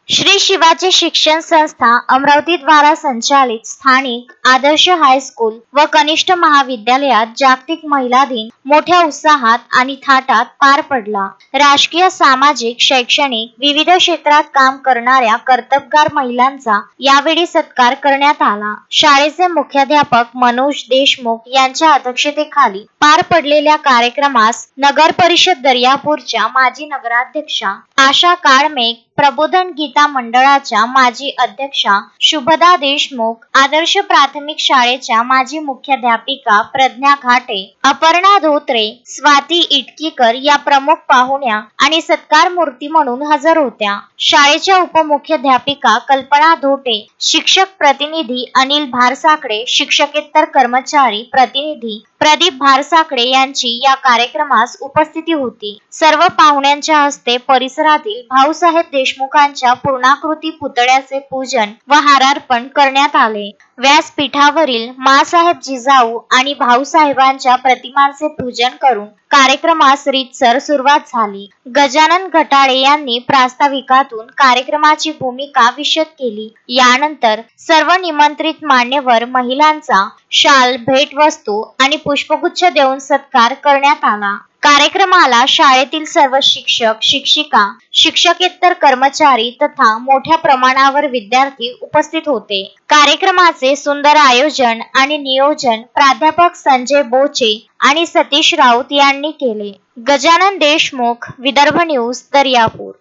श्री शिवाजी शिक्षण संस्था अमरावती द्वारा संचालित स्थानिक आदर्श हायस्कूल व कनिष्ठ महाविद्यालयात जागतिक महिला दिन मोठ्या उत्साहात आणि थाटात पार पडला। राजकीय, सामाजिक, शैक्षणिक विविध क्षेत्रात काम करणाऱ्या कर्तबगार महिलांचा यावेळी सत्कार करण्यात आला। शाळेचे मुख्याध्यापक मनोज देशमुख यांच्या अध्यक्षतेखाली पार पडलेल्या कार्यक्रमास नगर परिषद दर्यापूरच्या माजी नगराध्यक्षा आशा काळमेघ, प्रबोधन गीता मंडळाच्या माजी अध्यक्षा शुभदा देशमुख, आदर्श प्राथमिक शाळेच्या माजी मुख्याध्यापिका प्रज्ञा घाटे, अपर्णा धोत्रे, स्वाती इटकीकर या प्रमुख पाहुण्या आणि सत्कार मूर्ती म्हणून हजर होत्या। शाळेच्या उपमुख्याध्यापिका कल्पना धोटे, शिक्षक प्रतिनिधी अनिल भारसाकडे, शिक्षकेतर कर्मचारी प्रतिनिधी प्रदीप भारसाकडे यांची या कार्यक्रमास उपस्थिती होती। सर्व पाहुण्यांच्या हस्ते परिसरातील भाऊसाहेब देशमुखांच्या पूर्णाकृती पुतळ्याचे पूजन व हारार्पण करण्यात आले। व्यासपीठावरील माँसाहेब जिजाऊ आणि भाऊसाहेबांच्या प्रतिमांचे पूजन करून कार्यक्रमास रीतसर सुरुवात झाली। गजानन घटाळे यांनी प्रास्ताविकातून कार्यक्रमाची भूमिका विशद केली। यानंतर सर्व निमंत्रित मान्यवर महिलांचा शाल, भेटवस्तू आणि पुष्पगुच्छ देऊन सत्कार करण्यात आला। कार्यक्रमाला शाळेतील सर्व शिक्षक, शिक्षिका, शिक्षकेतर कर्मचारी तथा मोठ्या प्रमाणावर विद्यार्थी उपस्थित होते। कार्यक्रमाचे सुंदर आयोजन आणि नियोजन प्राध्यापक संजय बोचे आणि सतीश राऊत यांनी केले। गजानन देशमुख, विदर्भ न्यूज, दर्यापूर।